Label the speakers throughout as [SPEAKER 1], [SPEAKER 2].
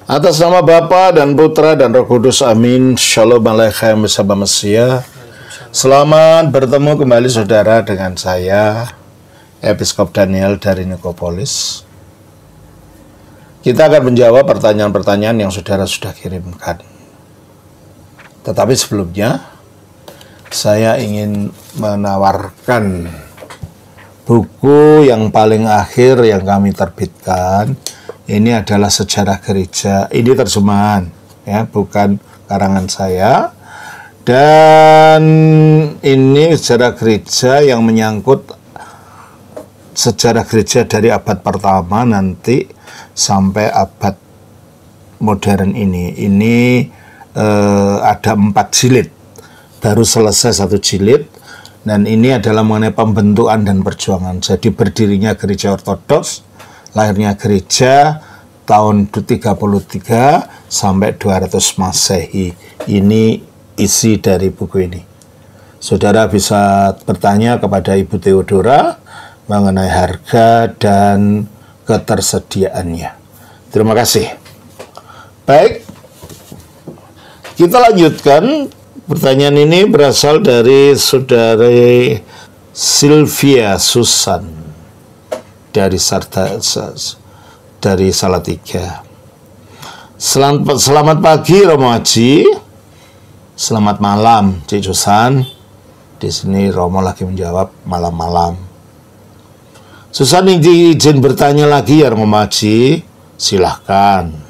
[SPEAKER 1] Atas nama Bapa dan Putra dan Roh Kudus, amin. Shalom Aleichem bersama Mesia. Selamat bertemu kembali saudara dengan saya, Episkop Daniel dari Nikopolis. Kita akan menjawab pertanyaan-pertanyaan yang saudara sudah kirimkan. Tetapi sebelumnya, saya ingin menawarkan buku yang paling akhir yang kami terbitkan. Ini adalah Sejarah Gereja. Ini terjemahan, ya, bukan karangan saya. Dan ini Sejarah Gereja yang menyangkut sejarah gereja dari abad pertama nanti sampai abad modern ini. Ini ada 4 jilid. Baru selesai 1 jilid. Dan ini adalah mengenai pembentukan dan perjuangan. Jadi berdirinya gereja ortodoks, lahirnya gereja tahun 33 sampai 200 Masehi. Ini isi dari buku ini. Saudara bisa bertanya kepada Ibu Theodora mengenai harga dan ketersediaannya. Terima kasih. Baik, kita lanjutkan. Pertanyaan ini berasal dari Saudari Sylvia Susan dari Salatiga. Selamat pagi Romo Haji. Selamat malam Cik Susan. Di sini Romo lagi menjawab malam-malam. Susan izin bertanya lagi ya Romo Haji. Silahkan.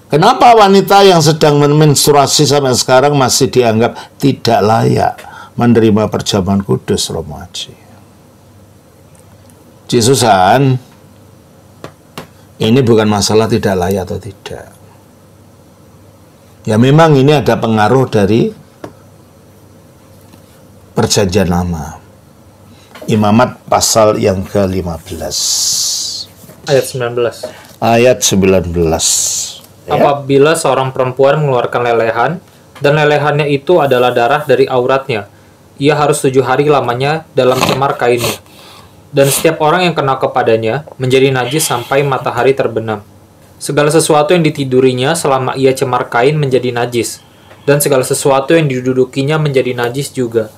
[SPEAKER 1] Kenapa wanita yang sedang menstruasi sampai sekarang masih dianggap tidak layak menerima perjamuan kudus, Romo Haji? Cik Susan, ini bukan masalah tidak layak atau tidak. Ya memang ini ada pengaruh dari Perjanjian Lama. Imamat pasal yang ke-15.
[SPEAKER 2] Ayat 19.
[SPEAKER 1] Ayat 19. Ya.
[SPEAKER 2] Apabila seorang perempuan mengeluarkan lelehan, dan lelehannya itu adalah darah dari auratnya, ia harus 7 hari lamanya dalam cemar kainnya. Dan setiap orang yang kena kepadanya menjadi najis sampai matahari terbenam. Segala sesuatu yang ditidurinya selama ia cemar kain menjadi najis, dan segala sesuatu yang didudukinya menjadi najis juga.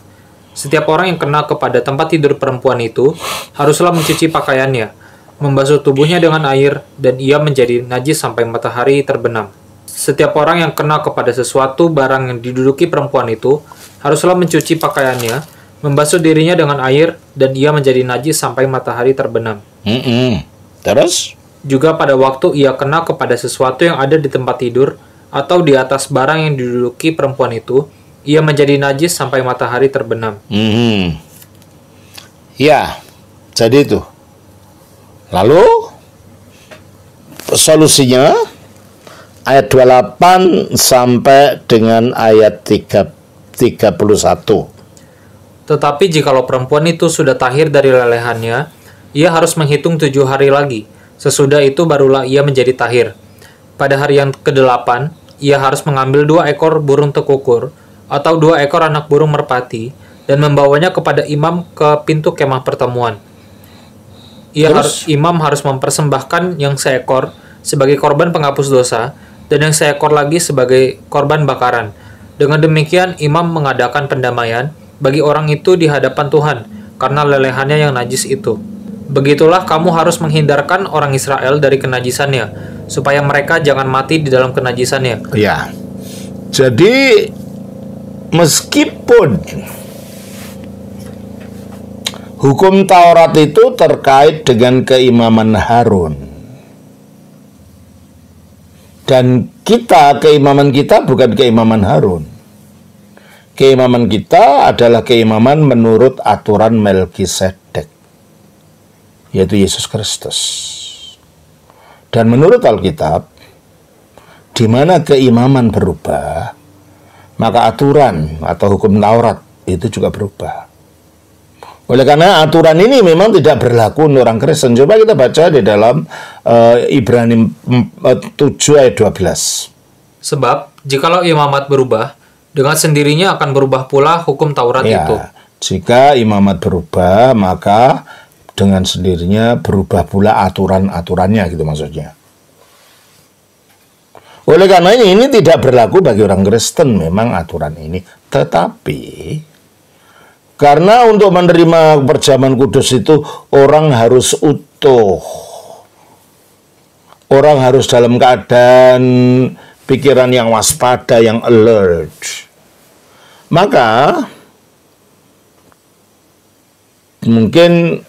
[SPEAKER 2] Setiap orang yang kena kepada tempat tidur perempuan itu haruslah mencuci pakaiannya, membasuh tubuhnya dengan air, dan ia menjadi najis sampai matahari terbenam. Setiap orang yang kena kepada sesuatu barang yang diduduki perempuan itu haruslah mencuci pakaiannya, membasuh dirinya dengan air, dan ia menjadi najis sampai matahari terbenam.
[SPEAKER 1] Terus?
[SPEAKER 2] Juga pada waktu ia kena kepada sesuatu yang ada di tempat tidur atau di atas barang yang diduduki perempuan itu, ia menjadi najis sampai matahari terbenam.
[SPEAKER 1] Ya, jadi itu. Lalu solusinya ayat 28 sampai dengan ayat 31.
[SPEAKER 2] Tetapi jikalau perempuan itu sudah tahir dari lelehannya, ia harus menghitung 7 hari lagi. Sesudah itu barulah ia menjadi tahir. Pada hari yang ke-8, ia harus mengambil 2 ekor burung tekukur atau 2 ekor anak burung merpati dan membawanya kepada imam ke pintu kemah pertemuan. Imam harus mempersembahkan yang seekor sebagai korban penghapus dosa dan yang seekor lagi sebagai korban bakaran. Dengan demikian, imam mengadakan pendamaian bagi orang itu di hadapan Tuhan karena lelehannya yang najis itu. Begitulah kamu harus menghindarkan orang Israel dari kenajisannya, supaya mereka jangan mati di dalam kenajisannya.
[SPEAKER 1] Ya, jadi meskipun hukum Taurat itu terkait dengan keimaman Harun. Dan keimaman kita bukan keimaman Harun. Keimaman kita adalah keimaman menurut aturan Melkisedek, yaitu Yesus Kristus. Dan menurut Alkitab, di mana keimaman berubah, maka aturan atau hukum Taurat itu juga berubah. Oleh karena aturan ini memang tidak berlaku untuk orang Kristen. Coba kita baca di dalam Ibrani 7 ayat 12.
[SPEAKER 2] Sebab, jikalau imamat berubah, dengan sendirinya akan berubah pula hukum Taurat itu.
[SPEAKER 1] Jika imamat berubah, maka dengan sendirinya berubah pula aturan-aturannya, gitu maksudnya. Oleh karena ini tidak berlaku bagi orang Kristen memang aturan ini. Tetapi karena untuk menerima perjamuan kudus itu orang harus utuh. Orang harus dalam keadaan pikiran yang waspada, yang alert. Maka mungkin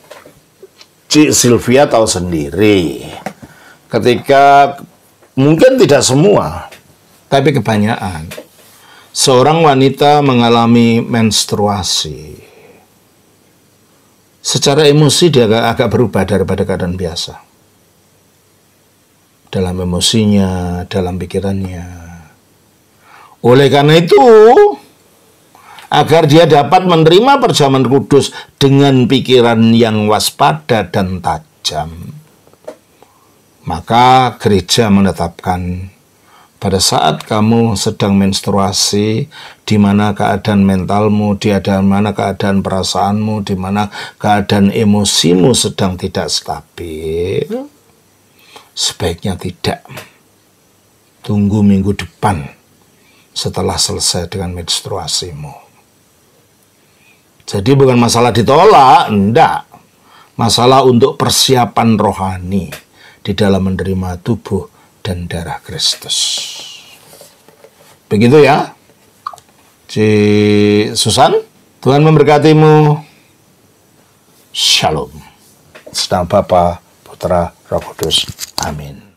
[SPEAKER 1] Cik Sylvia tahu sendiri ketika mungkin tidak semua, tapi kebanyakan seorang wanita mengalami menstruasi. Secara emosi dia agak berubah daripada keadaan biasa. Dalam emosinya, dalam pikirannya. Oleh karena itu, agar dia dapat menerima perjamuan kudus dengan pikiran yang waspada dan tajam, maka gereja menetapkan pada saat kamu sedang menstruasi, di mana keadaan mentalmu, di mana keadaan perasaanmu, di mana keadaan emosimu sedang tidak stabil, sebaiknya tidak. Tunggu minggu depan setelah selesai dengan menstruasimu. Jadi bukan masalah ditolak, enggak. Masalah untuk persiapan rohani di dalam menerima tubuh dan darah Kristus. Begitu ya, Cik Susan. Tuhan memberkatimu. Shalom. Sedang Bapa, Putra, Roh Kudus. Amin.